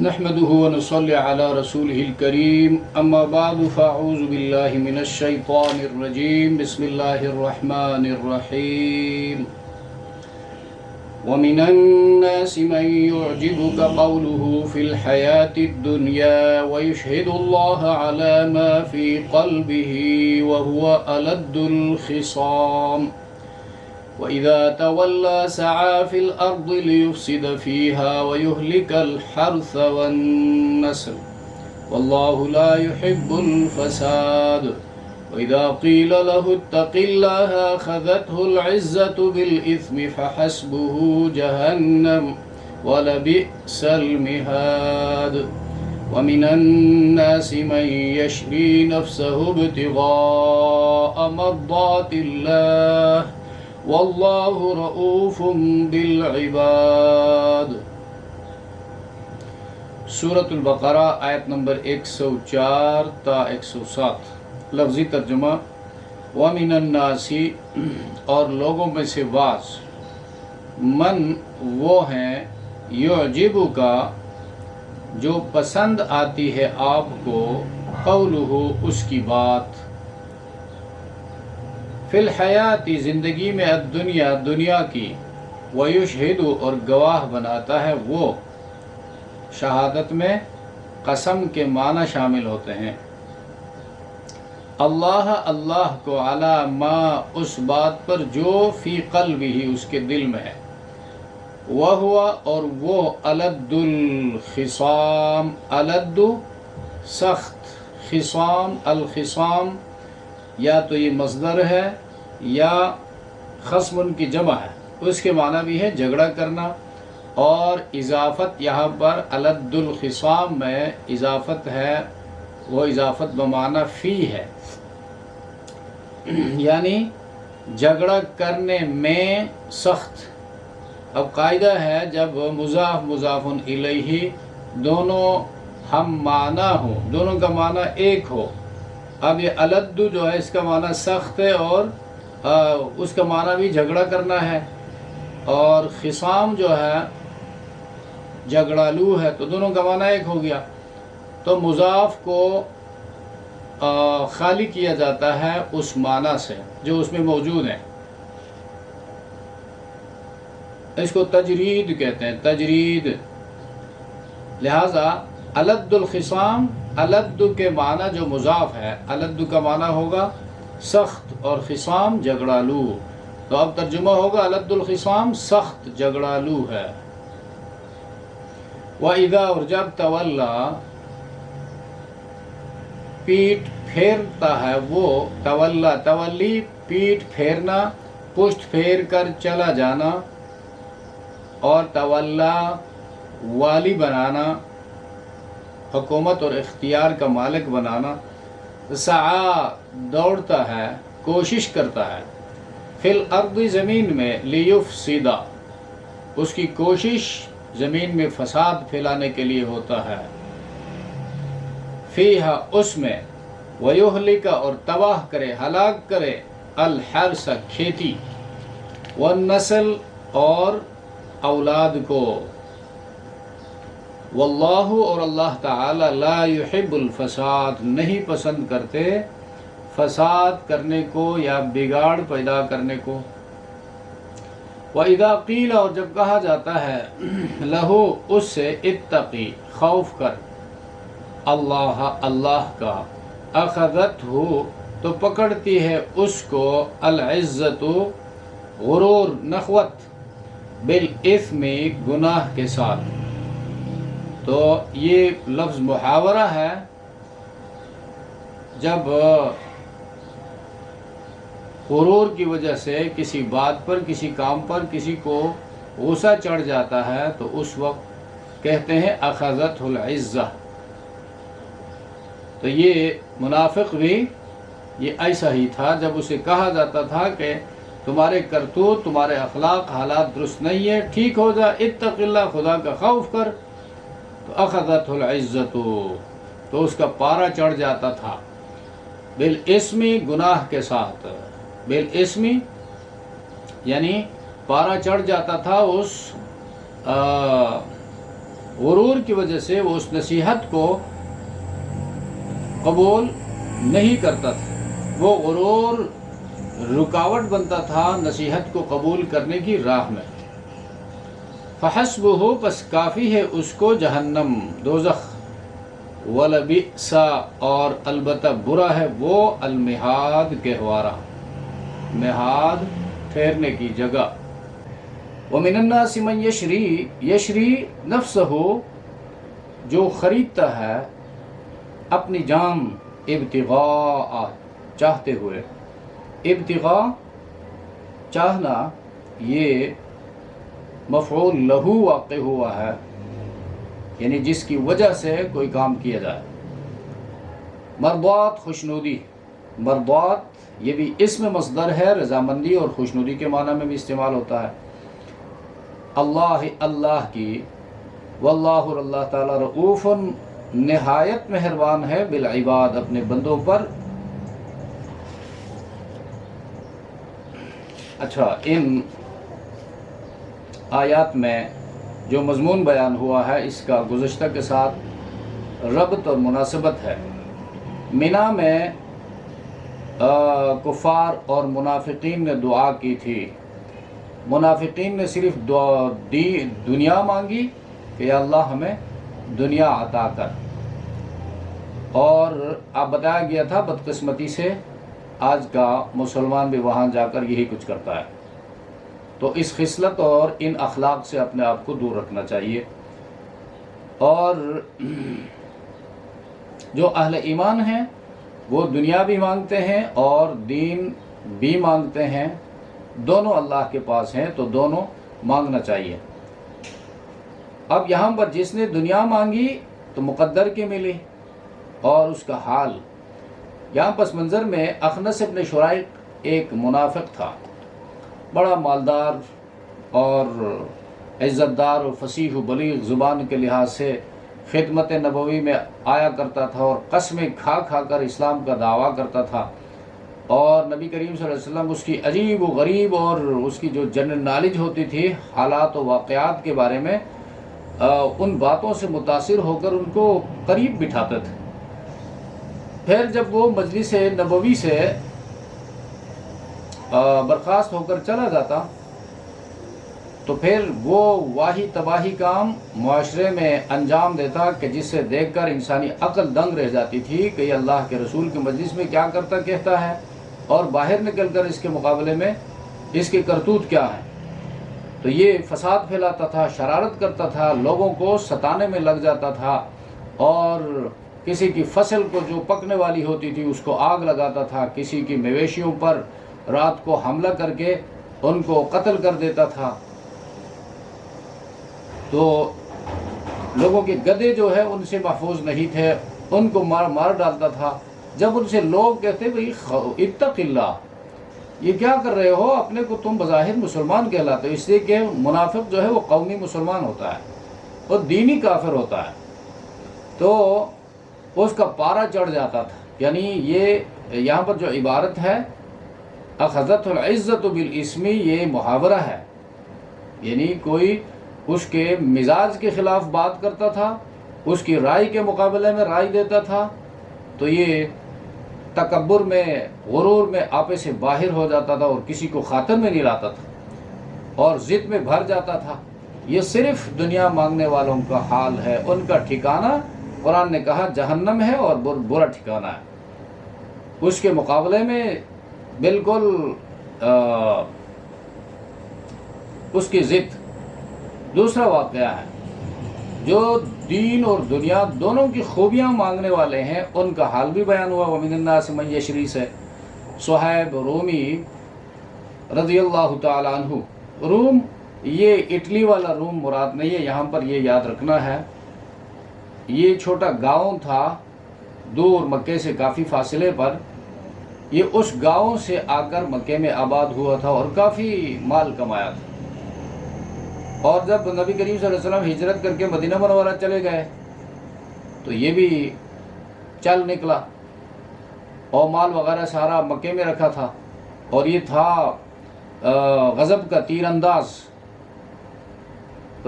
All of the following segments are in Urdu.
نحمده ونصلي على رسوله الكريم أما بعد فأعوذ بالله من الشيطان الرجيم بسم الله الرحمن الرحيم ومن الناس من يعجبك قوله في الحياة الدنيا ويشهد الله على ما في قلبه وهو ألد الخصام وإذا تولى سعى في الأرض ليفسد فيها ويهلك الحرث والنسل والله لا يحب الفساد وإذا قيل له اتق الله أخذته العزة بالإثم فحسبه جهنم ولبئس المهاد ومن الناس من يشري نفسه ابتغاء مرضات الله واللہ رؤوف بالعباد۔ سورۃ البقرہ آیت نمبر 104 تا 107۔ لفظی ترجمہ: وَمِنَ النَّاسِ اور لوگوں میں سے بعض، من وہ ہیں، یعجبک جو پسند آتی ہے آپ کو، قولہ اس کی بات، فی الحیاتی زندگی میں، الدنیا دنیا کی، ویشہد اور گواہ بناتا ہے وہ، شہادت میں قسم کے معنی شامل ہوتے ہیں، اللہ اللہ کو، علی ما اس بات پر، جو فی قلبہ اس کے دل میں ہے، وہو اور وہ، الد الخصام، الد سخت، خصام الخصام یا تو یہ مصدر ہے یا خصم کی جمع ہے، اس کے معنی بھی ہے جھگڑا کرنا، اور اضافت یہاں پر الد الخصام میں اضافت ہے، وہ اضافت بمعنی فی ہے، یعنی جھگڑا کرنے میں سخت۔ اب قاعدہ ہے جب مضاف مضاف الیہ دونوں ہم معنی ہوں، دونوں کا معنی ایک ہو، اب یہ الد جو ہے اس کا معنی سخت ہے اور اس کا معنی بھی جھگڑا کرنا ہے، اور خصام جو ہے جھگڑالو ہے، تو دونوں کا معنی ایک ہو گیا، تو مضاف کو خالی کیا جاتا ہے اس معنی سے جو اس میں موجود ہے، اس کو تجرید کہتے ہیں، تجرید۔ لہذا الد الخصام، الد کے معنی جو مضاف ہے، الد کا معنی ہوگا سخت اور خصام جھگڑالو، تو اب ترجمہ ہوگا الد الخصام سخت جھگڑالو ہے۔ وَإِذَا اور جب تولا پیٹ پھیرتا ہے وہ، تولا تولی پیٹ پھیرنا، پشت پھیر کر چلا جانا، اور تولا والی بنانا، حکومت اور اختیار کا مالک بنانا، سعی دوڑتا ہے، کوشش کرتا ہے، فی الارض زمین میں، لیفسد اس کی کوشش زمین میں فساد پھیلانے کے لیے ہوتا ہے، فیہا اس میں، ویہلک اور تباہ کرے، ہلاک کرے، الحرث کھیتی، والنسل اور اولاد کو، واللہ اور اللہ تعالی، لا یحب الفساد نہیں پسند کرتے فساد کرنے کو یا بگاڑ پیدا کرنے کو۔ وَإِذَا قِيلَ اور جب کہا جاتا ہے، لہو اس سے، اتقی خوف کر، اللہ اللہ کا، اخذتہ تو پکڑتی ہے اس کو، العزت غرور نخوت، بالاثم گناہ کے ساتھ۔ تو یہ لفظ محاورہ ہے، جب غرور کی وجہ سے کسی بات پر، کسی کام پر کسی کو غصہ چڑھ جاتا ہے تو اس وقت کہتے ہیں اخذتہ العزہ۔ تو یہ منافق بھی یہ ایسا ہی تھا، جب اسے کہا جاتا تھا کہ تمہارے کرتوت، تمہارے اخلاق حالات درست نہیں ہے، ٹھیک ہو جا، اتق اللہ خدا کا خوف کر، تو اخذتہ العزت تو اس کا پارا چڑھ جاتا تھا، بالاسم گناہ کے ساتھ، بالاسم یعنی پارا چڑھ جاتا تھا اس غرور کی وجہ سے وہ اس نصیحت کو قبول نہیں کرتا تھا، وہ غرور رکاوٹ بنتا تھا نصیحت کو قبول کرنے کی راہ میں۔ فحسبہ، پس کافی ہے اس کو جہنم، دوزخ، ولبئس، اور البتہ برا ہے وہ المہاد، گہوارہ، مہاد ٹھہرنے کی جگہ۔ ومن الناس من یشری نفسہ، جو خریدتا ہے اپنی جان، ابتغاء، چاہتے ہوئے، ابتغاء چاہنا، یہ مفعول لہو واقع ہوا ہے، یعنی جس کی وجہ سے کوئی کام کیا جائے۔ مرضات، خوشنودی، مرضات یہ بھی اسم مصدر ہے، رضامندی اور خوشنودی کے معنی میں بھی استعمال ہوتا ہے۔ اللہ، اللہ کی، واللہ، اور اللہ تعالیٰ، رؤوف، نہایت مہربان ہے، بالعباد، اپنے بندوں پر۔ اچھا، ان آیات میں جو مضمون بیان ہوا ہے اس کا گزشتہ کے ساتھ ربط اور مناسبت ہے۔ منا میں کفار اور منافقین نے دعا کی تھی۔ منافقین نے صرف دنیا مانگی کہ یا اللہ ہمیں دنیا عطا کر، اور اب بتایا گیا تھا بدقسمتی سے آج کا مسلمان بھی وہاں جا کر یہی کچھ کرتا ہے۔ تو اس خصلت اور ان اخلاق سے اپنے آپ کو دور رکھنا چاہیے۔ اور جو اہل ایمان ہیں وہ دنیا بھی مانگتے ہیں اور دین بھی مانگتے ہیں، دونوں اللہ کے پاس ہیں، تو دونوں مانگنا چاہیے۔ اب یہاں پر جس نے دنیا مانگی تو مقدر کی ملی، اور اس کا حال یہاں پس منظر میں اخنس ابن شرائق ایک منافق تھا، بڑا مالدار اور عزت دار و فصیح و بلیغ زبان کے لحاظ سے خدمت نبوی میں آیا کرتا تھا اور قسمیں کھا کھا کر اسلام کا دعویٰ کرتا تھا، اور نبی کریم صلی اللہ علیہ وسلم اس کی عجیب و غریب اور اس کی جو جنرل نالج ہوتی تھی حالات و واقعات کے بارے میں، ان باتوں سے متاثر ہو کر ان کو قریب بٹھاتے تھے۔ پھر جب وہ مجلس نبوی سے برخاست ہو کر چلا جاتا تو پھر وہ واہی تباہی کام معاشرے میں انجام دیتا کہ جس سے دیکھ کر انسانی عقل دنگ رہ جاتی تھی کہ یہ اللہ کے رسول کی مجلس میں کیا کرتا کہتا ہے، اور باہر نکل کر اس کے مقابلے میں اس کی کرتوت کیا ہے۔ تو یہ فساد پھیلاتا تھا، شرارت کرتا تھا، لوگوں کو ستانے میں لگ جاتا تھا، اور کسی کی فصل کو جو پکنے والی ہوتی تھی اس کو آگ لگاتا تھا، کسی کی مویشیوں پر رات کو حملہ کر کے ان کو قتل کر دیتا تھا۔ تو لوگوں کے گدھے جو ہے ان سے محفوظ نہیں تھے، ان کو مار ڈالتا تھا۔ جب ان سے لوگ کہتے بھئی اتق اللہ، یہ کیا کر رہے ہو، اپنے کو تم بظاہر مسلمان کہلاتے ہو، اس لیے کہ منافق جو ہے وہ قومی مسلمان ہوتا ہے اور دینی کافر ہوتا ہے، تو اس کا پارا چڑھ جاتا تھا۔ یعنی یہ یہاں پر جو عبارت ہے اخذت العزت بالاسم، یہ محاورہ ہے، یعنی کوئی اس کے مزاج کے خلاف بات کرتا تھا، اس کی رائے کے مقابلے میں رائے دیتا تھا، تو یہ تکبر میں، غرور میں آپے سے باہر ہو جاتا تھا اور کسی کو خاطر میں نہیں لاتا تھا اور ضد میں بھر جاتا تھا۔ یہ صرف دنیا مانگنے والوں کا حال ہے، ان کا ٹھکانہ قرآن نے کہا جہنم ہے اور برا ٹھکانہ ہے۔ اس کے مقابلے میں بالکل اس کی ضد دوسرا واقعہ ہے، جو دین اور دنیا دونوں کی خوبیاں مانگنے والے ہیں، ان کا حال بھی بیان ہوا۔ ومن الناس من یشری سے صہیب رومی رضی اللہ تعالی عنہ، روم یہ اٹلی والا روم مراد نہیں ہے، یہاں پر یہ یاد رکھنا ہے، یہ چھوٹا گاؤں تھا دور مکے سے کافی فاصلے پر، یہ اس گاؤں سے آ کر مکے میں آباد ہوا تھا اور کافی مال کمایا تھا۔ اور جب نبی کریم صلی اللہ علیہ وسلم ہجرت کر کے مدینہ منورہ چلے گئے تو یہ بھی چل نکلا اور مال وغیرہ سارا مکے میں رکھا تھا، اور یہ تھا غضب کا تیر انداز،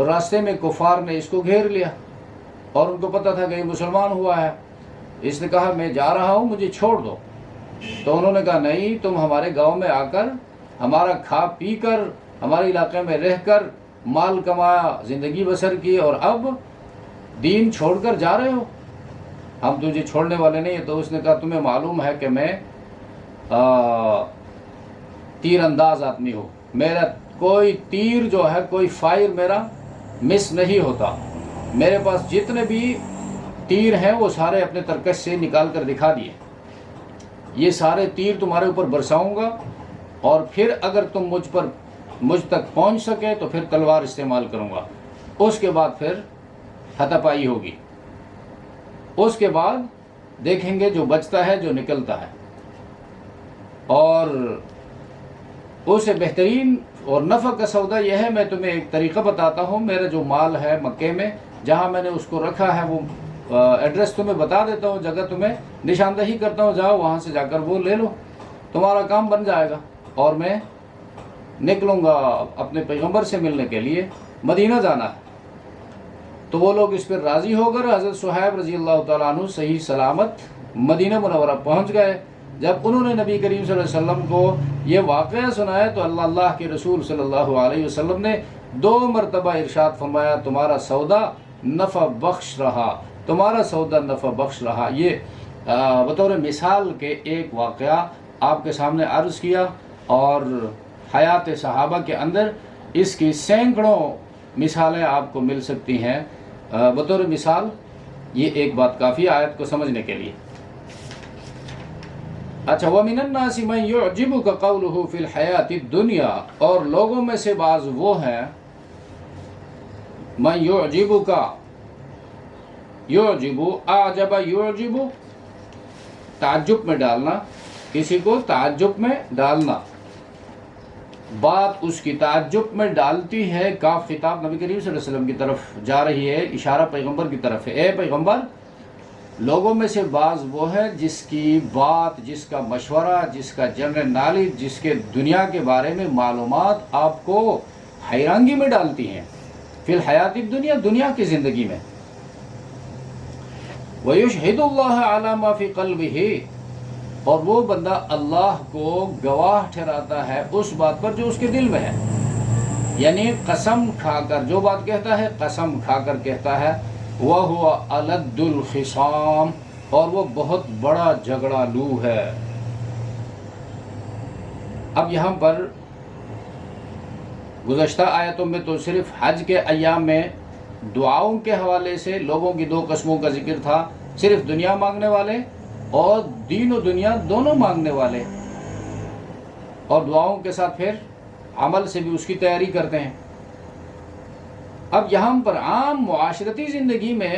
تو راستے میں کفار نے اس کو گھیر لیا اور ان کو پتہ تھا کہ یہ مسلمان ہوا ہے. اس نے کہا میں جا رہا ہوں، مجھے چھوڑ دو. تو انہوں نے کہا نہیں، تم ہمارے گاؤں میں آ کر ہمارا کھا پی کر ہمارے علاقے میں رہ کر مال کمایا، زندگی بسر کی، اور اب دین چھوڑ کر جا رہے ہو، ہم تجھے چھوڑنے والے نہیں ہیں. تو اس نے کہا تمہیں معلوم ہے کہ میں تیر انداز آدمی ہوں، میرا کوئی تیر جو ہے، کوئی فائر میرا مس نہیں ہوتا. میرے پاس جتنے بھی تیر ہیں وہ سارے اپنے ترکش سے نکال کر دکھا دیے. یہ سارے تیر تمہارے اوپر برساؤں گا، اور پھر اگر تم مجھ تک پہنچ سکے تو پھر تلوار استعمال کروں گا. اس کے بعد پھر ہاتھا پائی ہوگی. اس کے بعد دیکھیں گے جو بچتا ہے، جو نکلتا ہے. اور اسے بہترین اور نفع کا سودا یہ ہے، میں تمہیں ایک طریقہ بتاتا ہوں. میرا جو مال ہے مکے میں جہاں میں نے اس کو رکھا ہے، وہ ایڈریس تمہیں بتا دیتا ہوں، جگہ تمہیں نشاندہی کرتا ہوں، جاؤ وہاں سے جا کر وہ لے لو، تمہارا کام بن جائے گا. اور میں نکلوں گا اپنے پیغمبر سے ملنے کے لیے، مدینہ جانا ہے. تو وہ لوگ اس پر راضی ہو کر حضرت صہیب رضی اللہ تعالیٰ عنہ صحیح سلامت مدینہ منورہ پہنچ گئے. جب انہوں نے نبی کریم صلی اللہ علیہ وسلم کو یہ واقعہ سنایا تو اللہ کے رسول صلی اللہ علیہ وسلم نے 2 مرتبہ ارشاد فرمایا تمہارا سودا نفع بخش رہا، تمہارا سودا نفع بخش رہا. یہ بطور مثال کے ایک واقعہ آپ کے سامنے عرض کیا، اور حیات صحابہ کے اندر اس کی سینکڑوں مثالیں آپ کو مل سکتی ہیں. بطور مثال یہ ایک بات کافی آیت کو سمجھنے کے لیے. اچھا، وَمِنَ النَّاسِ مَن يُعْجِبُكَ قَوْلُهُ فِي الْحَيَاةِ الدُّنْيَا، اور لوگوں میں سے بعض وہ ہیں مَن يُعْجِبُكَ، يُعْجِبُ، أَعْجَبَ يُعْجِبُ، تعجب میں ڈالنا، کسی کو تعجب میں ڈالنا، بات اس کی تعجب میں ڈالتی ہے. کاف خطاب نبی کریم صلی اللہ علیہ وسلم کی طرف جا رہی ہے، اشارہ پیغمبر کی طرف ہے. اے پیغمبر، لوگوں میں سے بعض وہ ہے جس کی بات، جس کا مشورہ، جس کا جنرل نالج، جس کے دنیا کے بارے میں معلومات آپ کو حیرانگی میں ڈالتی ہیں. فی الحیات الدنیا، دنیا کی زندگی میں. وَيُشْهِدُ اللَّهَ عَلَى مَا فِي قَلْبِهِ، اور وہ بندہ اللہ کو گواہ ٹھہراتا ہے اس بات پر جو اس کے دل میں ہے. یعنی قسم کھا کر جو بات کہتا ہے، قسم کھا کر کہتا ہے. وَهُوَ أَلَدُّ الْخِصَامِ، اور وہ بہت بڑا جھگڑا لو ہے. اب یہاں پر گزشتہ آیتوں میں تو صرف حج کے ایام میں دعاؤں کے حوالے سے لوگوں کی 2 قسموں کا ذکر تھا، صرف دنیا مانگنے والے اور دین و دنیا دونوں مانگنے والے، اور دعاؤں کے ساتھ پھر عمل سے بھی اس کی تیاری کرتے ہیں. اب یہاں پر عام معاشرتی زندگی میں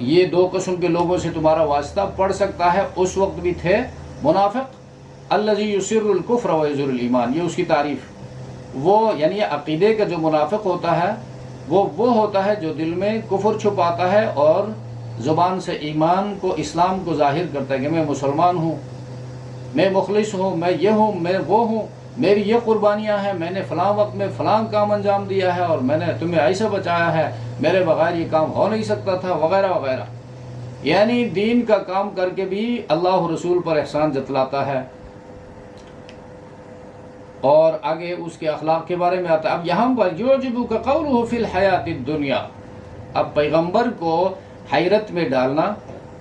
یہ 2 قسم کے لوگوں سے تمہارا واسطہ پڑ سکتا ہے. اس وقت بھی تھے منافق، الذی یسر الکفر ویظہر الایمان، یہ اس کی تعریف. وہ یعنی عقیدے کا جو منافق ہوتا ہے وہ ہوتا ہے جو دل میں کفر چھپاتا ہے اور زبان سے ایمان کو، اسلام کو ظاہر کرتا ہے کہ میں مسلمان ہوں، میں مخلص ہوں، میں یہ ہوں، میں وہ ہوں، میری یہ قربانیاں ہیں، میں نے فلاں وقت میں فلاں کام انجام دیا ہے، اور میں نے تمہیں ایسا بچایا ہے، میرے بغیر یہ کام ہو نہیں سکتا تھا، وغیرہ وغیرہ. یعنی دین کا کام کر کے بھی اللہ رسول پر احسان جتلاتا ہے. اور آگے اس کے اخلاق کے بارے میں آتا ہے. اب یہاں پر یعجبک قولہ فی الحیات الدنیا، اب پیغمبر کو حیرت میں ڈالنا،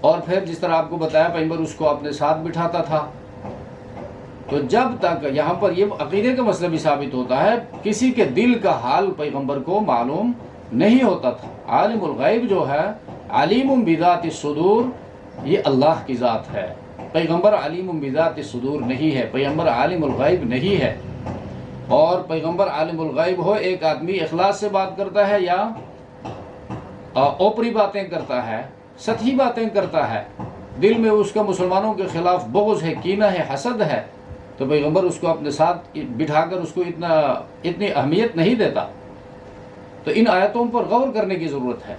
اور پھر جس طرح آپ کو بتایا پیغمبر اس کو اپنے ساتھ بٹھاتا تھا. تو جب تک یہاں پر یہ عقیدے کا مسئلہ بھی ثابت ہوتا ہے، کسی کے دل کا حال پیغمبر کو معلوم نہیں ہوتا تھا. عالم الغیب جو ہے، علیم بذات الصدور، یہ اللہ کی ذات ہے. پیغمبر علیم بذات الصدور نہیں ہے، پیغمبر عالم الغیب نہیں ہے. اور پیغمبر عالم الغیب ہو، ایک آدمی اخلاص سے بات کرتا ہے یا اوپری باتیں کرتا ہے، سطحی باتیں کرتا ہے، دل میں اس کا مسلمانوں کے خلاف بغض ہے، کینہ ہے، حسد ہے، تو پیغمبر اس کو اپنے ساتھ بٹھا کر اس کو اتنی اہمیت نہیں دیتا. تو ان آیتوں پر غور کرنے کی ضرورت ہے.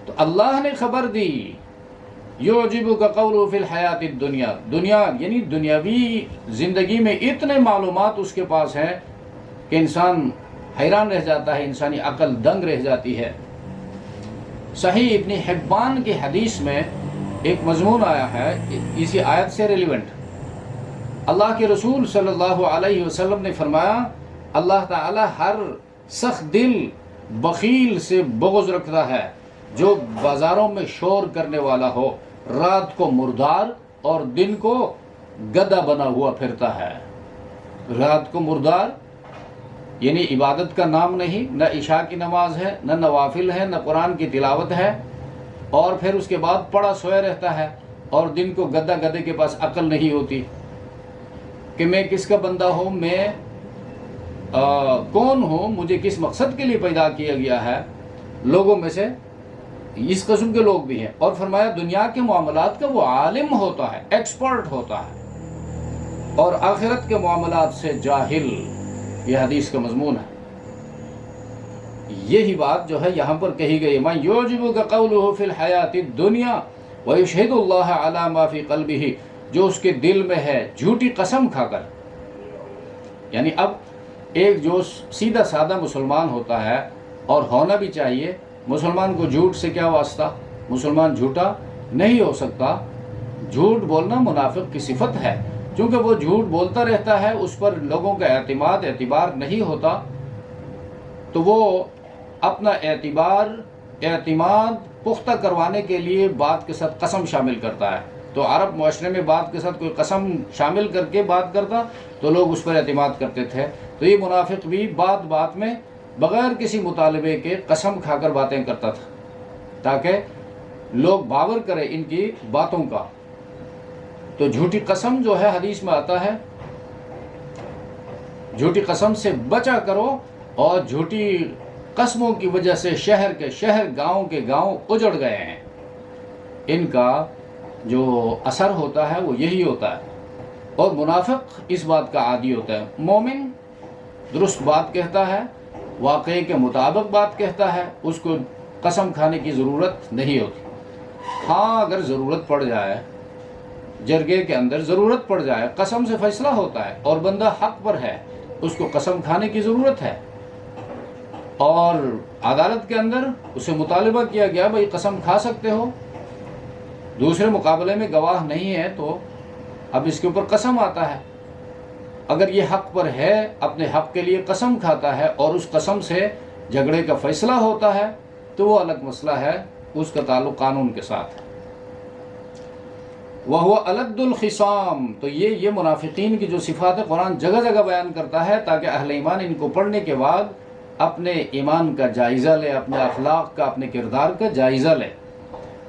تو اللہ نے خبر دی، یعجبک قولہ فی الحیات الدنیا، دنیا یعنی دنیاوی زندگی میں اتنے معلومات اس کے پاس ہیں کہ انسان حیران رہ جاتا ہے، انسانی عقل دنگ رہ جاتی ہے۔ صحیح ابن حبان کی حدیث میں ایک مضمون آیا ہے اسی آیت سے ریلیونٹ۔ اللہ کے رسول صلی اللہ علیہ وسلم نے فرمایا اللہ تعالی ہر سخت دل بخیل سے بغض رکھتا ہے جو بازاروں میں شور کرنے والا ہو، رات کو مردار اور دن کو گدھا بنا ہوا پھرتا ہے۔ رات کو مردار یعنی عبادت کا نام نہیں، نہ عشاء کی نماز ہے، نہ نوافل ہے، نہ قرآن کی تلاوت ہے، اور پھر اس کے بعد پڑا سویا رہتا ہے، اور دن کو گدھا، گدھے کے پاس عقل نہیں ہوتی کہ میں کس کا بندہ ہوں، میں کون ہوں، مجھے کس مقصد کے لیے پیدا کیا گیا ہے۔ لوگوں میں سے اس قسم کے لوگ بھی ہیں۔ اور فرمایا دنیا کے معاملات کا وہ عالم ہوتا ہے، ایکسپرٹ ہوتا ہے، اور آخرت کے معاملات سے جاہل۔ یہ حدیث کا مضمون ہے۔ یہی بات جو ہے یہاں پر کہی گئی، مَن يُعْجِبُكَ قَوْلُهُ فِي الْحَيَاةِ الدُّنْيَا وَيُشْهِدُ اللَّهَ عَلَى مَا فِي قَلْبِهِ، جو اس کے دل میں ہے جھوٹی قسم کھا کر۔ یعنی اب ایک جو سیدھا سادہ مسلمان ہوتا ہے، اور ہونا بھی چاہیے، مسلمان کو جھوٹ سے کیا واسطہ، مسلمان جھوٹا نہیں ہو سکتا۔ جھوٹ بولنا منافق کی صفت ہے، چونکہ وہ جھوٹ بولتا رہتا ہے، اس پر لوگوں کا اعتبار نہیں ہوتا، تو وہ اپنا اعتماد پختہ کروانے کے لیے بات کے ساتھ قسم شامل کرتا ہے۔ تو عرب معاشرے میں بات کے ساتھ کوئی قسم شامل کر کے بات کرتا تو لوگ اس پر اعتماد کرتے تھے۔ تو یہ منافق بھی بات میں بغیر کسی مطالبے کے قسم کھا کر باتیں کرتا تھا، تاکہ لوگ باور کریں ان کی باتوں کا۔ تو جھوٹی قسم جو ہے حدیث میں آتا ہے، جھوٹی قسم سے بچا کرو، اور جھوٹی قسموں کی وجہ سے شہر کے شہر، گاؤں کے گاؤں اجڑ گئے ہیں۔ ان کا جو اثر ہوتا ہے وہ یہی ہوتا ہے، اور منافق اس بات کا عادی ہوتا ہے۔ مومن درست بات کہتا ہے، واقعے کے مطابق بات کہتا ہے، اس کو قسم کھانے کی ضرورت نہیں ہوتی۔ ہاں اگر ضرورت پڑ جائے، جرگے کے اندر ضرورت پڑ جائے، قسم سے فیصلہ ہوتا ہے اور بندہ حق پر ہے، اس کو قسم کھانے کی ضرورت ہے، اور عدالت کے اندر اسے مطالبہ کیا گیا بھائی قسم کھا سکتے ہو، دوسرے مقابلے میں گواہ نہیں ہے تو اب اس کے اوپر قسم آتا ہے۔ اگر یہ حق پر ہے، اپنے حق کے لیے قسم کھاتا ہے اور اس قسم سے جھگڑے کا فیصلہ ہوتا ہے تو وہ الگ مسئلہ ہے، اس کا تعلق قانون کے ساتھ ہے۔ وَهُوَ أَلَدُّ الْخِصَامِ، تو یہ منافقین کی جو صفات قرآن جگہ جگہ بیان کرتا ہے تاکہ اہل ایمان ان کو پڑھنے کے بعد اپنے ایمان کا جائزہ لے، اپنے اخلاق کا، اپنے کردار کا جائزہ لے۔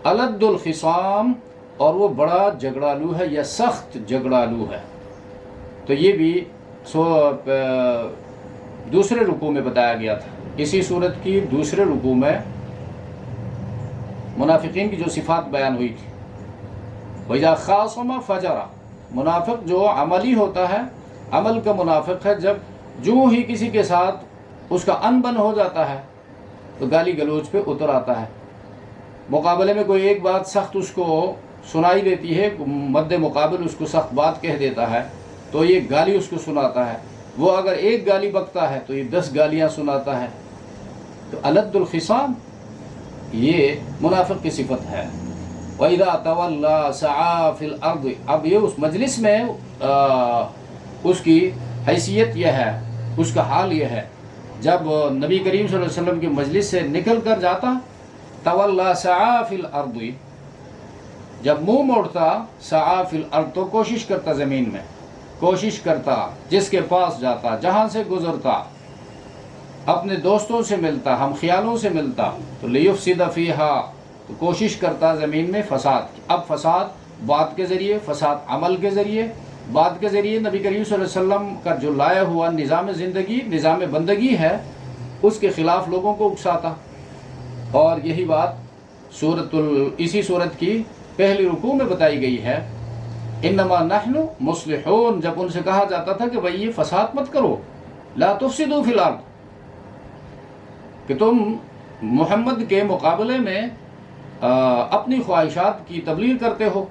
الد الخصام، اور وہ بڑا جھگڑالو ہے یا سخت جھگڑالو ہے۔ تو یہ بھی دوسرے رکوع میں بتایا گیا تھا۔ اسی صورت کی دوسرے رکوع میں منافقین کی جو صفات بیان ہوئی تھی، وَإِذَا خَاصَمَ فَجَرَ، منافق جو عملی ہوتا ہے، عمل کا منافق ہے، جب جو ہی کسی کے ساتھ اس کا ان بن ہو جاتا ہے تو گالی گلوچ پہ اتر آتا ہے۔ مقابلے میں کوئی ایک بات سخت اس کو سنائی دیتی ہے، مد مقابل اس کو سخت بات کہہ دیتا ہے تو یہ گالی اس کو سناتا ہے۔ وہ اگر ایک گالی بکتا ہے تو یہ 10 گالیاں سناتا ہے۔ تو الد الخصام یہ منافق کی صفت ہے۔ وَإِذَا تَوَلَّى سَعَى فِي الْأَرْضِ، اب یہ اس مجلس میں اس کی حیثیت یہ ہے، اس کا حال یہ ہے، جب نبی کریم صلی اللہ علیہ وسلم کی مجلس سے نکل کر جاتا، تَوَلَّى سَعَى فِي الْأَرْضِ، جب منہ موڑتا، سعی فی الارض، تو کوشش کرتا، زمین میں کوشش کرتا، جس کے پاس جاتا، جہاں سے گزرتا، اپنے دوستوں سے ملتا، ہم خیالوں سے ملتا، تو لیفسد فیہا، تو کوشش کرتا زمین میں فساد کی۔ اب فساد بات کے ذریعے، فساد عمل کے ذریعے، بات کے ذریعے نبی کریم صلی اللہ علیہ وسلم کا جو لایا ہوا نظام زندگی، نظام بندگی ہے، اس کے خلاف لوگوں کو اکساتا۔ اور یہی بات اسی صورت کی پہلی رکوع میں بتائی گئی ہے، انما نحن مصلحون، جب ان سے کہا جاتا تھا کہ بھئی یہ فساد مت کرو، لا تفسدوا فی الارض، کہ تم محمد کے مقابلے میں اپنی خواہشات کی تبلیغ کرتے ہو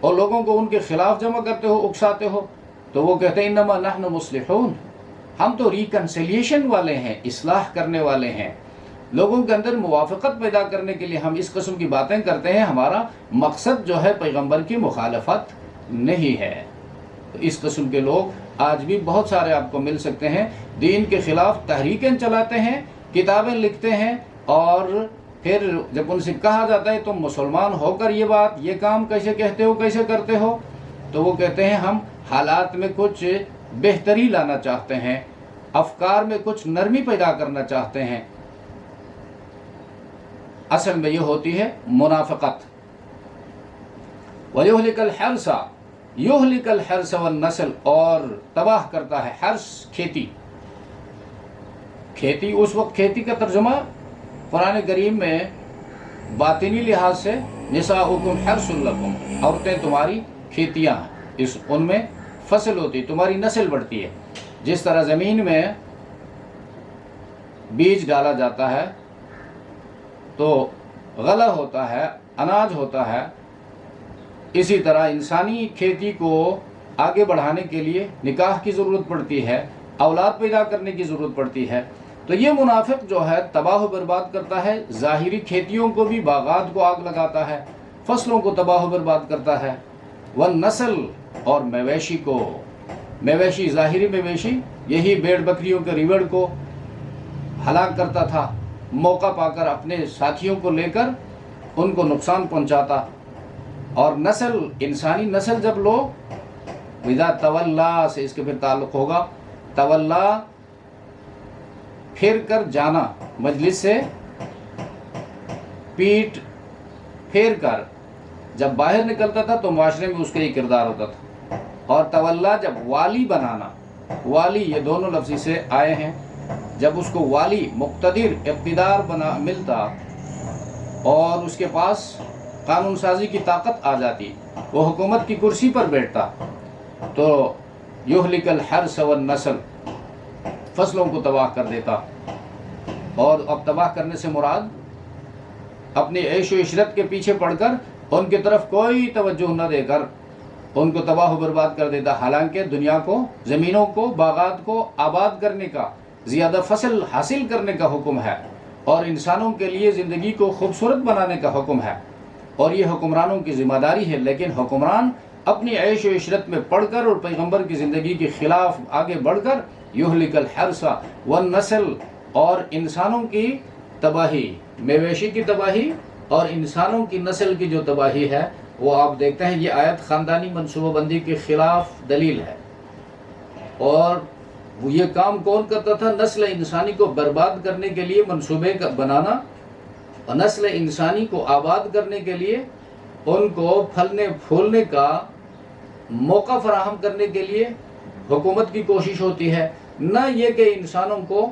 اور لوگوں کو ان کے خلاف جمع کرتے ہو، اکساتے ہو، تو وہ کہتے ہیں انما نحن مصلحون، ہم تو ریکنسیلیشن والے ہیں، اصلاح کرنے والے ہیں، لوگوں کے اندر موافقت پیدا کرنے کے لیے ہم اس قسم کی باتیں کرتے ہیں. ہمارا مقصد جو ہے پیغمبر کی مخالفت نہیں ہے. تو اس قسم کے لوگ آج بھی بہت سارے آپ کو مل سکتے ہیں، دین کے خلاف تحریکیں چلاتے ہیں، کتابیں لکھتے ہیں، اور پھر جب ان سے کہا جاتا ہے تم مسلمان ہو کر یہ کام کیسے کہتے ہو، کیسے کرتے ہو، تو وہ کہتے ہیں ہم حالات میں کچھ بہتری لانا چاہتے ہیں، افکار میں کچھ نرمی پیدا کرنا چاہتے ہیں. اصل میں یہ ہوتی ہے منافقت. وَيُهْلِكَ الْحَرْثَ يُهْلِكَ الْحَرْثَ وَالنَّسْلَ، اور تباہ کرتا ہے حرث، کھیتی. کھیتی اس وقت، کھیتی کا ترجمہ قرآن کریم میں باطنی لحاظ سے نساؤکم حرث لکم، عورتیں تمہاری کھیتیاں ہیں، ان میں فصل ہوتی، تمہاری نسل بڑھتی ہے. جس طرح زمین میں بیج ڈالا جاتا ہے تو غلہ ہوتا ہے، اناج ہوتا ہے، اسی طرح انسانی کھیتی کو آگے بڑھانے کے لیے نکاح کی ضرورت پڑتی ہے، اولاد پیدا کرنے کی ضرورت پڑتی ہے. تو یہ منافق جو ہے تباہ و برباد کرتا ہے، ظاہری کھیتیوں کو بھی، باغات کو آگ لگاتا ہے، فصلوں کو تباہ و برباد کرتا ہے. والنسل، اور مویشی کو، مویشی، ظاہری مویشی، یہی بھیڑ بکریوں کے ریوڑ کو ہلاک کرتا تھا، موقع پا کر اپنے ساتھیوں کو لے کر ان کو نقصان پہنچاتا. اور نسل، انسانی نسل، جب لوگ اذا تولا سے اس کے پھر تعلق ہوگا، تولا پھر کر جانا، مجلس سے پیٹ پھیر کر جب باہر نکلتا تھا تو معاشرے میں اس کا یہ کردار ہوتا تھا. اور تولا جب والی بنانا، والی، یہ دونوں لفظ سے آئے ہیں. جب اس کو والی، مقتدر، اقتدار ملتا اور اس کے پاس قانون سازی کی طاقت آ جاتی، وہ حکومت کی کرسی پر بیٹھتا، تو یہلک الحرث والنسل، فصلوں کو تباہ کر دیتا. اور اب تباہ کرنے سے مراد اپنی عیش و عشرت کے پیچھے پڑ کر ان کی طرف کوئی توجہ نہ دے کر ان کو تباہ و برباد کر دیتا. حالانکہ دنیا کو، زمینوں کو، باغات کو آباد کرنے کا، زیادہ فصل حاصل کرنے کا حکم ہے، اور انسانوں کے لیے زندگی کو خوبصورت بنانے کا حکم ہے، اور یہ حکمرانوں کی ذمہ داری ہے. لیکن حکمران اپنی عیش و عشرت میں پڑھ کر اور پیغمبر کی زندگی کے خلاف آگے بڑھ کر یہلک الحرث والنسل، اور انسانوں کی تباہی، مویشی کی تباہی اور انسانوں کی نسل کی جو تباہی ہے، وہ آپ دیکھتے ہیں یہ آیت خاندانی منصوبہ بندی کے خلاف دلیل ہے. اور یہ کام کون کرتا تھا؟ نسل انسانی کو برباد کرنے کے لیے منصوبے بنانا، اور نسل انسانی کو آباد کرنے کے لیے ان کو پھلنے پھولنے کا موقع فراہم کرنے کے لیے حکومت کی کوشش ہوتی ہے. نہ یہ کہ انسانوں کو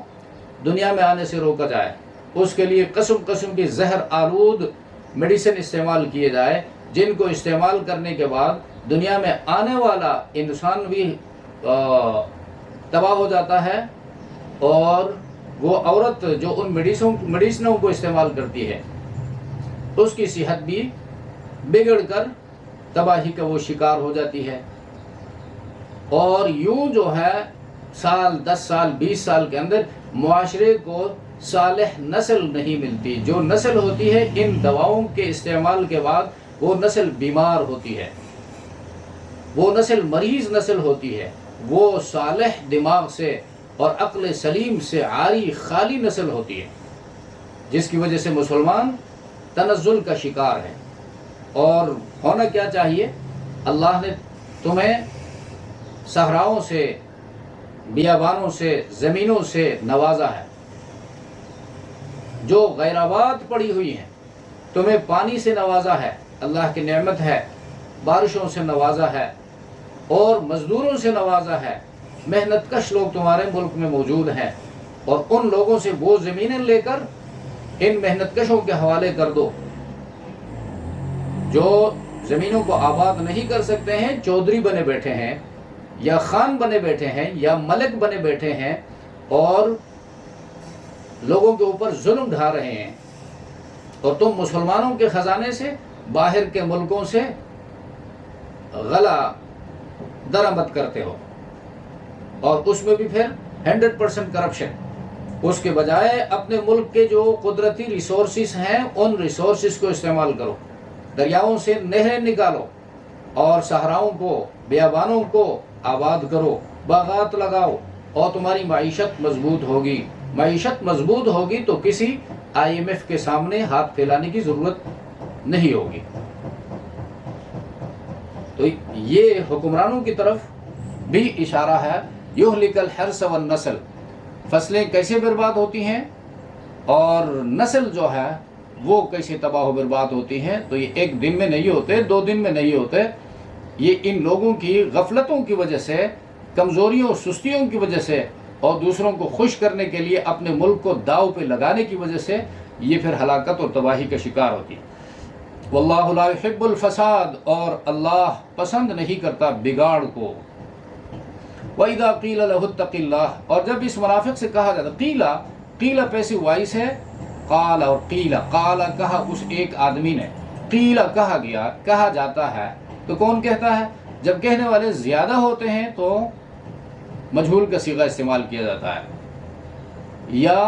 دنیا میں آنے سے روکا جائے، اس کے لیے قسم قسم کی زہر آلود میڈیسن استعمال کیے جائے، جن کو استعمال کرنے کے بعد دنیا میں آنے والا انسان بھی تباہ ہو جاتا ہے، اور وہ عورت جو ان میڈیسنوں کو استعمال کرتی ہے اس کی صحت بھی بگڑ کر تباہی کا وہ شکار ہو جاتی ہے. اور یوں جو ہے سال 10 سال 20 سال کے اندر معاشرے کو صالح نسل نہیں ملتی. جو نسل ہوتی ہے ان دواؤں کے استعمال کے بعد وہ نسل بیمار ہوتی ہے، وہ نسل مریض نسل ہوتی ہے، وہ صالح دماغ سے اور عقل سلیم سے عاری خالی نسل ہوتی ہے، جس کی وجہ سے مسلمان تنزل کا شکار ہے. اور ہونا کیا چاہیے؟ اللہ نے تمہیں صحراؤں سے، بیابانوں سے، زمینوں سے نوازا ہے جو غیر آباد پڑی ہوئی ہیں، تمہیں پانی سے نوازا ہے، اللہ کی نعمت ہے، بارشوں سے نوازا ہے، اور مزدوروں سے نوازا ہے. محنت کش لوگ تمہارے ملک میں موجود ہیں، اور ان لوگوں سے وہ زمینیں لے کر ان محنت کشوں کے حوالے کر دو جو زمینوں کو آباد نہیں کر سکتے ہیں، چودھری بنے بیٹھے ہیں، یا خان بنے بیٹھے ہیں، یا ملک بنے بیٹھے ہیں، اور لوگوں کے اوپر ظلم ڈھا رہے ہیں. اور تم مسلمانوں کے خزانے سے، باہر کے ملکوں سے غلہ درآمد کرتے ہو، اور اس میں بھی پھر 100% کرپشن. اس کے بجائے اپنے ملک کے جو قدرتی ریسورسز ہیں ان ریسورسز کو استعمال کرو، دریاؤں سے نہریں نکالو اور صحراؤں کو، بیابانوں کو آباد کرو، باغات لگاؤ اور تمہاری معیشت مضبوط ہوگی. معیشت مضبوط ہوگی تو کسی IMF کے سامنے ہاتھ پھیلانے کی ضرورت نہیں ہوگی. تو یہ حکمرانوں کی طرف بھی اشارہ ہے. یہلک الحرث والنسل، فصلیں کیسے برباد ہوتی ہیں اور نسل جو ہے وہ کیسے تباہ و برباد ہوتی ہیں. تو یہ ایک دن میں نہیں ہوتے، 2 دن میں نہیں ہوتے. یہ ان لوگوں کی غفلتوں کی وجہ سے، کمزوریوں سستیوں کی وجہ سے اور دوسروں کو خوش کرنے کے لیے اپنے ملک کو داؤ پہ لگانے کی وجہ سے یہ پھر ہلاکت اور تباہی کا شکار ہوتی. واللہ لا يحب الفساد، اور اللہ پسند نہیں کرتا بگاڑ کو. وَإِذَا قِيلَ لَهُ اتَّقِ اللَّهِ، اور جب اس منافق سے کہا جاتا، قیل پیسیو وائس ہے، قال اور قال کہا اس ایک آدمی نے، قیل کہا گیا، کہا جاتا ہے. تو کون کہتا ہے؟ جب کہنے والے زیادہ ہوتے ہیں تو مجہول کا صیغہ استعمال کیا جاتا ہے، یا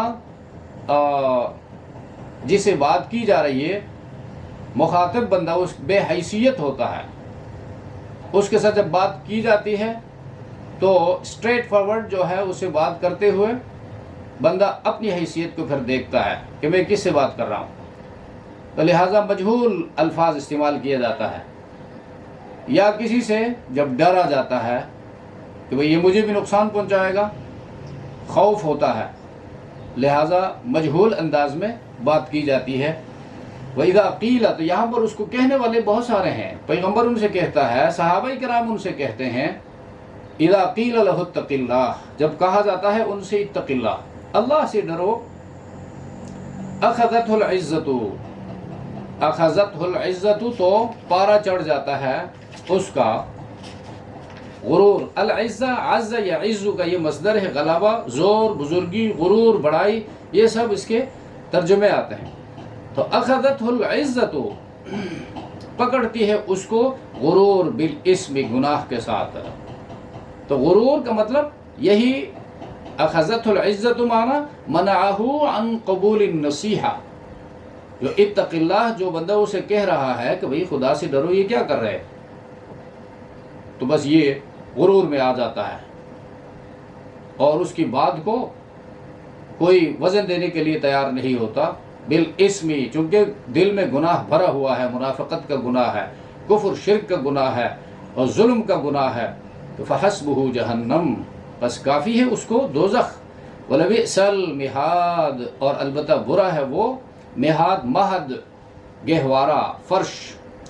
جسے بات کی جا رہی ہے مخاطب بندہ اس بے حیثیت ہوتا ہے، اس کے ساتھ جب بات کی جاتی ہے تو اسٹریٹ فارورڈ جو ہے اسے بات کرتے ہوئے بندہ اپنی حیثیت کو پھر دیکھتا ہے کہ میں کس سے بات کر رہا ہوں. تو لہٰذا مجہول الفاظ استعمال کیا جاتا ہے. یا کسی سے جب ڈرا جاتا ہے کہ بھئی یہ مجھے بھی نقصان پہنچائے گا، خوف ہوتا ہے، لہٰذا مجہول انداز میں بات کی جاتی ہے. وَإِذَا قِيلَ، تو یہاں پر اس کو کہنے والے بہت سارے ہیں. پیغمبر ان سے کہتا ہے، صحابہ کرام ان سے کہتے ہیں، اِذَا قِيلَ لَهُ اتَّقِ اللَّهِ، جب کہا جاتا ہے ان سے اتق اللہ، اللہ سے ڈرو. أَخَذَتْهُ الْعِزَّةُ، أَخَذَتْهُ الْعِزَّةُ، تو پارا چڑھ جاتا ہے اس کا غرور. العزہ، عز یعز کا یہ مصدر ہے، غلبہ، زور، بزرگی، غرور، بڑائی، یہ سب اس کے ترجمے آتے ہیں. تو اخذتہ العزت، پکڑتی ہے اس کو غرور، بالاسم، گناہ کے ساتھ. تو غرور کا مطلب یہی، اخذتہ العزت معنی منعہ عن قبول النصیحہ. جو اتق اللہ، جو بندہ اسے کہہ رہا ہے کہ بھئی خدا سے ڈرو، یہ کیا کر رہے، تو بس یہ غرور میں آ جاتا ہے اور اس کی بات کو کوئی وزن دینے کے لیے تیار نہیں ہوتا. بالاسمی، چونکہ دل میں گناہ بھرا ہوا ہے، منافقت کا گناہ ہے، کفر شرک کا گناہ ہے اور ظلم کا گناہ ہے. تو فحسبہ جہنم، بس کافی ہے اس کو دوزخ. ولبئس المہاد، اور البتہ برا ہے وہ مہاد، مہد گہوارہ، فرش،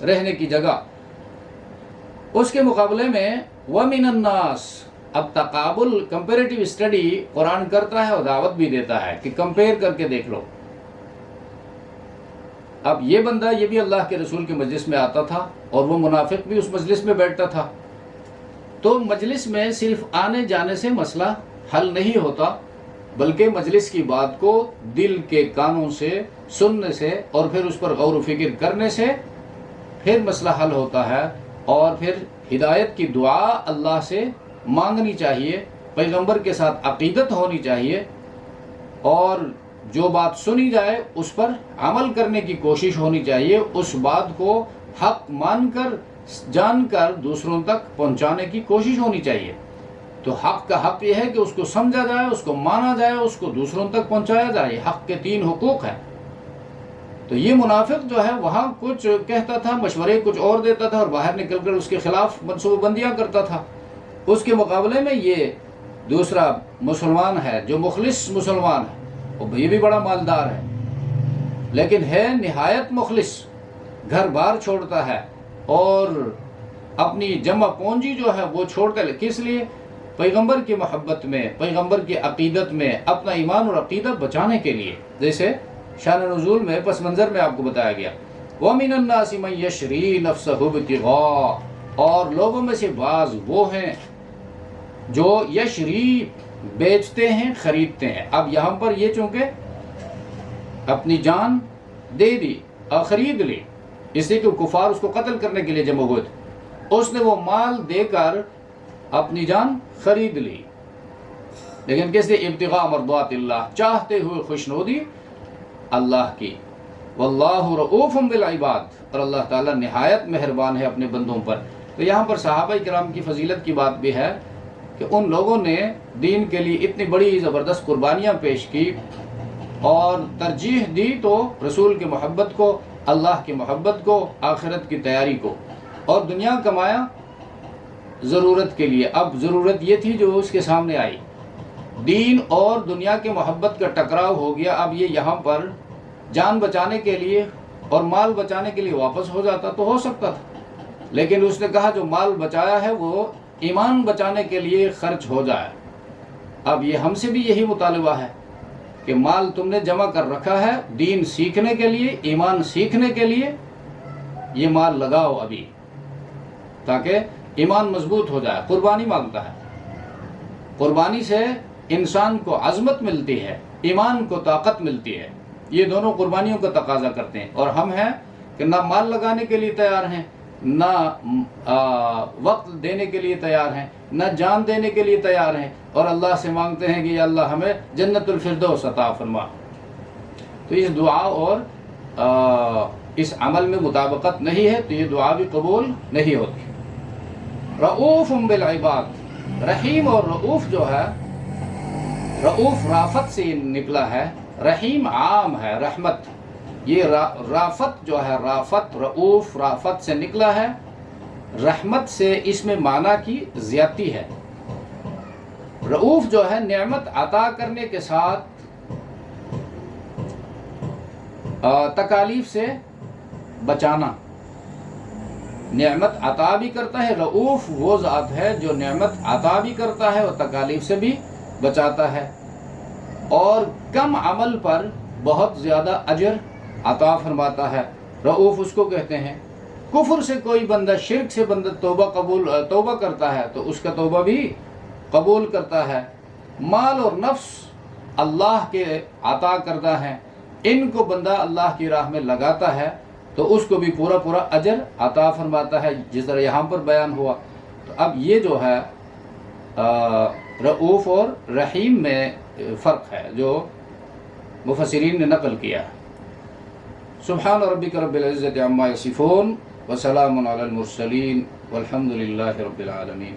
رہنے کی جگہ. اس کے مقابلے میں وَمِنَ النَّاسِ، اب تقابل، کمپیریٹیو اسٹڈی قرآن کرتا ہے اور دعوت بھی دیتا ہے کہ کمپیئر کر کے دیکھ لو. اب یہ بندہ، یہ بھی اللہ کے رسول کی مجلس میں آتا تھا اور وہ منافق بھی اس مجلس میں بیٹھتا تھا. تو مجلس میں صرف آنے جانے سے مسئلہ حل نہیں ہوتا، بلکہ مجلس کی بات کو دل کے کانوں سے سننے سے اور پھر اس پر غور و فکر کرنے سے پھر مسئلہ حل ہوتا ہے. اور پھر ہدایت کی دعا اللہ سے مانگنی چاہیے، پیغمبر کے ساتھ عقیدت ہونی چاہیے، اور جو بات سنی جائے اس پر عمل کرنے کی کوشش ہونی چاہیے. اس بات کو حق مان کر، جان کر دوسروں تک پہنچانے کی کوشش ہونی چاہیے. تو حق کا حق یہ ہے کہ اس کو سمجھا جائے، اس کو مانا جائے، اس کو دوسروں تک پہنچایا جائے. حق کے 3 حقوق ہیں. تو یہ منافق جو ہے وہاں کچھ کہتا تھا، مشورے کچھ اور دیتا تھا اور باہر نکل کر اس کے خلاف منصوبہ بندیاں کرتا تھا. اس کے مقابلے میں یہ دوسرا مسلمان ہے جو مخلص مسلمان ہے، یہ بھی بڑا مالدار ہے لیکن ہے نہایت مخلص، گھر بار چھوڑتا ہے اور اپنی جمع پونجی جو ہے وہ چھوڑتا ہے. کس لیے؟ پیغمبر کی محبت میں، پیغمبر کی عقیدت میں، اپنا ایمان اور عقیدہ بچانے کے لیے. جیسے شان نزول میں پس منظر میں آپ کو بتایا گیا، وَمِنَ النَّاسِ مَن يَشْرِي نَفْسَهُ ابْتِغَاءَ، اور لوگوں میں سے بعض وہ ہیں جو یشری، بیچتے ہیں، خریدتے ہیں. اب یہاں پر یہ چونکہ اپنی جان دے دی اور خرید لی، اس لیے کہ کفار اس کو قتل کرنے کے لیے جمع ہوئے تھے، اس نے وہ مال دے کر اپنی جان خرید لی. لیکن کس لیے؟ ابتغاء مرضات اللہ، چاہتے ہوئے خوشنودی اللہ کی۔ واللہ رؤوف بالعباد، اور اللہ تعالیٰ نہایت مہربان ہے اپنے بندوں پر۔ تو یہاں پر صحابہ کرام کی فضیلت کی بات بھی ہے کہ ان لوگوں نے دین کے لیے اتنی بڑی زبردست قربانیاں پیش کی اور ترجیح دی تو رسول کی محبت کو، اللہ کی محبت کو، آخرت کی تیاری کو، اور دنیا کمایا ضرورت کے لیے۔ اب ضرورت یہ تھی جو اس کے سامنے آئی، دین اور دنیا کی محبت کا ٹکراؤ ہو گیا۔ اب یہ یہاں پر جان بچانے کے لیے اور مال بچانے کے لیے واپس ہو جاتا تو ہو سکتا تھا، لیکن اس نے کہا جو مال بچایا ہے وہ ایمان بچانے کے لیے خرچ ہو جائے۔ اب یہ ہم سے بھی یہی مطالبہ ہے کہ مال تم نے جمع کر رکھا ہے دین سیکھنے کے لیے، ایمان سیکھنے کے لیے، یہ مال لگاؤ ابھی تاکہ ایمان مضبوط ہو جائے۔ قربانی مانگتا ہے، قربانی سے انسان کو عظمت ملتی ہے، ایمان کو طاقت ملتی ہے، یہ دونوں قربانیوں کا تقاضا کرتے ہیں۔ اور ہم ہیں کہ نہ مال لگانے کے لیے تیار ہیں، نہ وقت دینے کے لیے تیار ہیں، نہ جان دینے کے لیے تیار ہیں، اور اللہ سے مانگتے ہیں کہ یا اللہ ہمیں جنت الفردوس عطا فرما۔ تو اس دعا اور اس عمل میں مطابقت نہیں ہے تو یہ دعا بھی قبول نہیں ہوتی۔ رؤوف بالعباد، رحیم اور رؤوف جو ہے، رؤوف رافت سے نکلا ہے، رحیم عام ہے، رحمت۔ یہ رافت جو ہے، رافت رؤوف رافت سے نکلا ہے، رحمت سے اس میں معنی کی زیادتی ہے۔ رؤوف جو ہے نعمت عطا کرنے کے ساتھ تکالیف سے بچانا، نعمت عطا بھی کرتا ہے۔ رؤوف وہ ذات ہے جو نعمت عطا بھی کرتا ہے اور تکالیف سے بھی بچاتا ہے، اور کم عمل پر بہت زیادہ اجر عطا فرماتا ہے۔ رؤوف اس کو کہتے ہیں۔ کفر سے کوئی بندہ، شرک سے بندہ توبہ کرتا ہے تو اس کا توبہ بھی قبول کرتا ہے۔ مال اور نفس اللہ کے عطا کردہ ہیں، ان کو بندہ اللہ کی راہ میں لگاتا ہے تو اس کو بھی پورا پورا اجر عطا فرماتا ہے، جس طرح یہاں پر بیان ہوا۔ تو اب یہ جو ہے رؤوف اور رحیم میں فرق ہے جو مفسرین نے نقل کیا۔ سبحان ربک رب العزت عما یصفون وسلام علی المرسلین والحمد للہ رب العالمین۔